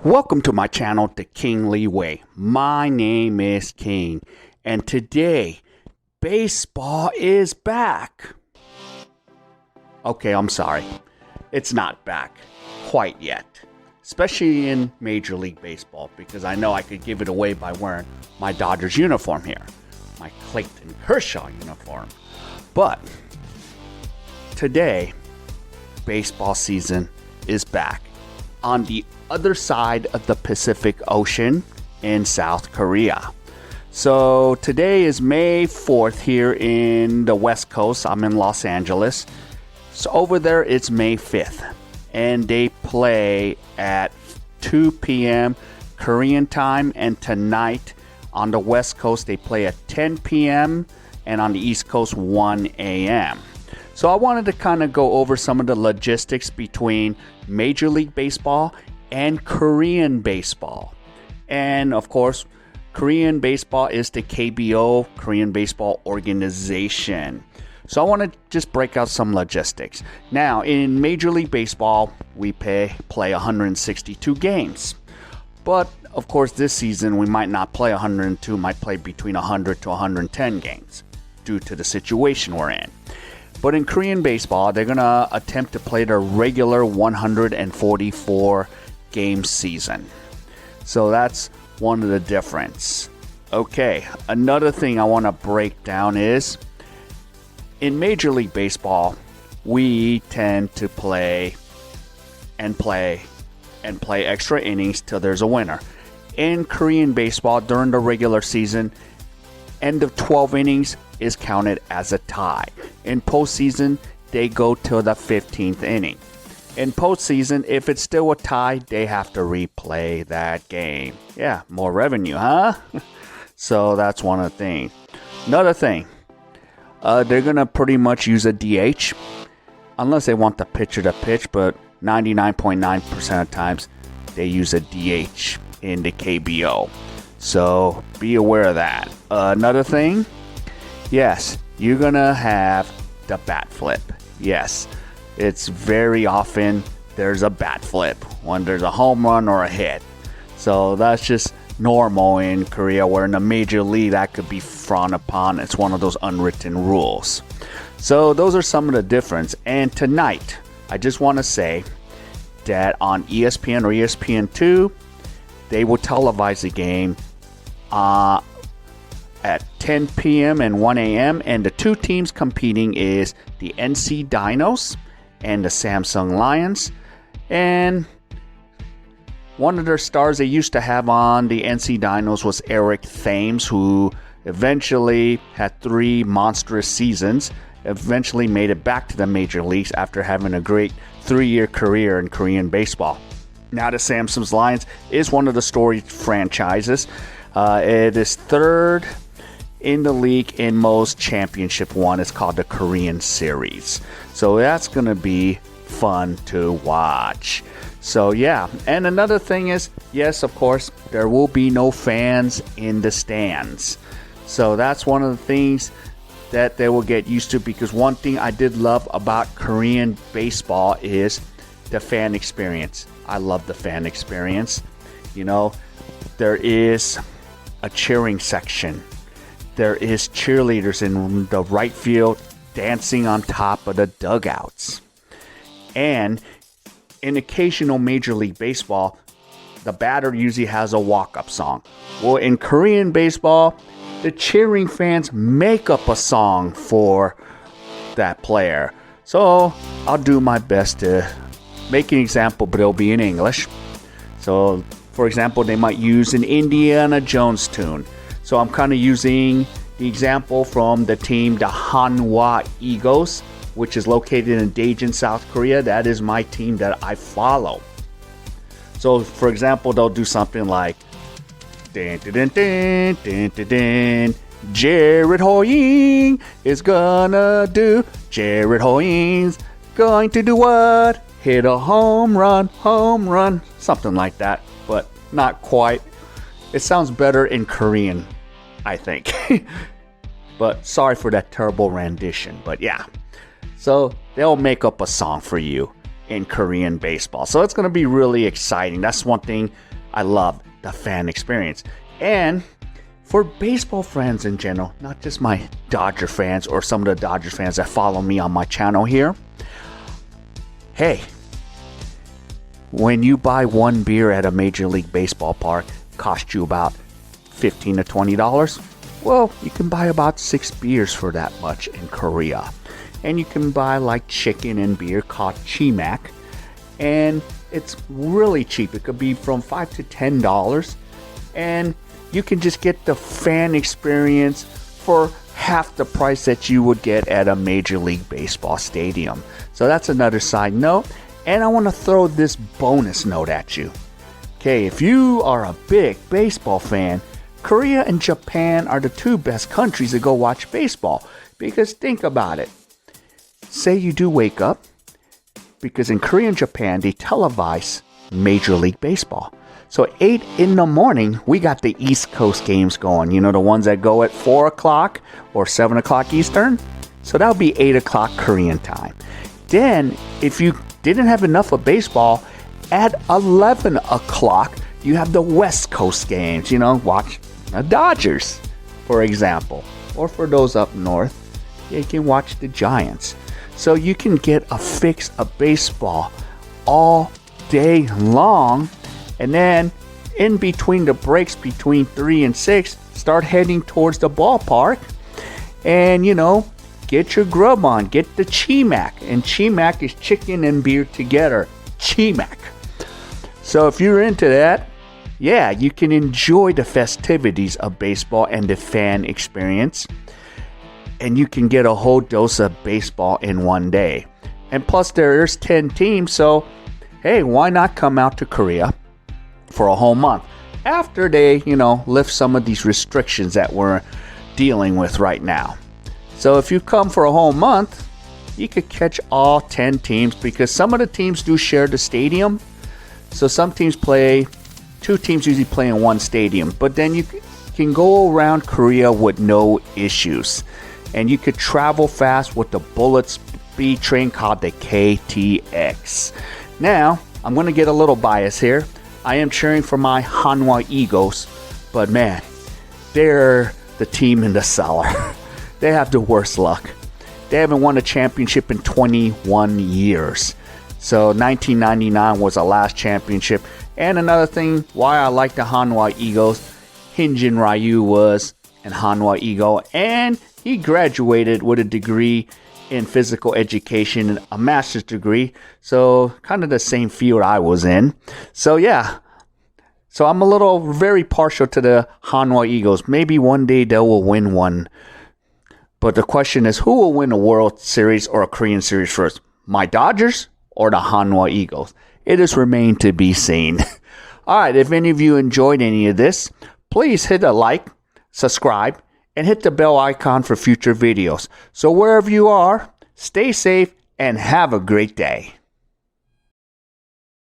Welcome to my channel, The Kingly Way. My name is King, and today, baseball is back. Okay, I'm sorry. It's not back quite yet, especially in Major League Baseball, because I know I could give it away by wearing my Dodgers uniform here, my Clayton Kershaw uniform. But today, baseball season is back on the other side of the Pacific Ocean in South Korea. So today is May 4th here in the West Coast. I'm in Los Angeles. So over there it's May 5th. And they play at 2 p.m. Korean time. And tonight on the West Coast they play at 10 p.m. and on the East Coast 1 a.m. So I wanted to kind of go over some of the logistics between Major League Baseball and Korean baseball. And of course, Korean baseball is the KBO, Korean Baseball Organization. So I want to just break out some logistics. Now, in Major League Baseball, we play 162 games. But of course, this season we might not play 102, might play between 100 to 110 games due to the situation we're in. But in Korean baseball, they're going to attempt to play their regular 144 game season. So that's one of the difference. Okay, another thing I want to break down is in Major League Baseball, we tend to play extra innings till there's a winner. In Korean baseball, during the regular season, end of 12 innings is counted as a tie. In postseason, they go till the 15th inning. In postseason, if it's still a tie, they have to replay that game. Yeah, more revenue, huh? So that's one of the things. Another thing, they're going to pretty much use a DH, unless they want the pitcher to pitch, but 99.9% of times, they use a DH in the KBO. So be aware of that. Another thing, yes, you're going to have the bat flip. Yes, it's very often there's a bat flip when there's a home run or a hit. So that's just normal in Korea, where in a major league that could be frowned upon. It's one of those unwritten rules. So those are some of the difference. And tonight, I just want to say that on ESPN or ESPN2, they will televise the game at 10 p.m. and 1 a.m. And the two teams competing is the NC Dinos and the Samsung Lions. And one of their stars they used to have on the NC Dinos was Eric Thames, who eventually had 3 monstrous seasons, eventually made it back to the major leagues after having a great 3-year career in Korean baseball. Now the Samsung Lions is one of the storied franchises. It is third in the league in most championship won. It's called the Korean Series. So that's going to be fun to watch. So yeah, and another thing is, yes, of course, there will be no fans in the stands. So that's one of the things that they will get used to, because one thing I did love about Korean baseball is the fan experience. I love the fan experience. You know, there is a cheering section. There is cheerleaders in the right field dancing on top of the dugouts. And in occasional Major League Baseball, the batter usually has a walk-up song. Well, in Korean baseball, the cheering fans make up a song for that player. So I'll do my best to make an example, but it'll be in English. So, for example, they might use an Indiana Jones tune. So I'm kind of using the example from the team, the Hanwha Eagles, which is located in Daejeon, South Korea. That is my team that I follow. So, for example, they'll do something like, dun, dun, dun, dun, dun, dun, dun. Jared Hoying is gonna do. Jared Hoying's going to do what? Hit a home run, something like that, but not quite. It sounds better in Korean, I think. But sorry for that terrible rendition, but yeah. So they'll make up a song for you. in Korean baseball. So it's going to be really exciting. That's one thing I love, the fan experience. And for baseball fans in general, not just my Dodger fans or some of the Dodger fans that follow me on my channel here, hey, when you buy one beer at a Major League Baseball park, cost you about $15 to $20. Well, you can buy about 6 beers for that much in Korea. And you can buy like chicken and beer called chimak. And it's really cheap. It could be from $5 to $10. And you can just get the fan experience for half the price that you would get at a Major League Baseball stadium. So that's another side note. And I want to throw this bonus note at you. Okay, if you are a big baseball fan, Korea and Japan are the 2 best countries to go watch baseball. Because think about it. Say you do wake up, because in Korea and Japan, they televise Major League Baseball. So 8 in the morning, we got the East Coast games going. You know, the ones that go at 4 o'clock or 7 o'clock Eastern. So that would be 8 o'clock Korean time. Then, if you didn't have enough of baseball, at 11 o'clock, you have the West Coast games. You know, watch the Dodgers, for example. Or for those up north, you can watch the Giants. So you can get a fix of baseball all day long. And then in between the breaks between 3 and 6, start heading towards the ballpark. And, you know, get your grub on. Get the chimak. And chimak is chicken and beer together. Chimak. So if you're into that, yeah, you can enjoy the festivities of baseball and the fan experience. And you can get a whole dose of baseball in one day. And plus there's 10 teams, so hey, why not come out to Korea for a whole month after they, you know, lift some of these restrictions that we're dealing with right now. So if you come for a whole month, you could catch all 10 teams, because some of the teams do share the stadium. So some teams play, 2 teams usually play in one stadium, but then you can go around Korea with no issues. And you could travel fast with the bullet speed train called the KTX. Now, I'm going to get a little biased here. I am cheering for my Hanwha Eagles, but man, they're the team in the cellar. They have the worst luck. They haven't won a championship in 21 years. So 1999 was the last championship. And another thing why I like the Hanwha Eagles, Hyunjin Ryu was an Hanwha Eagle, and he graduated with a degree in physical education, a master's degree. So kind of the same field I was in. So yeah. So I'm a little very partial to the Hanwha Eagles. Maybe one day they will win one. But the question is, who will win a World Series or a Korean Series first? My Dodgers or the Hanwha Eagles? It has remained to be seen. All right, if any of you enjoyed any of this, please hit a like, subscribe, and hit the bell icon for future videos. So wherever you are, stay safe and have a great day.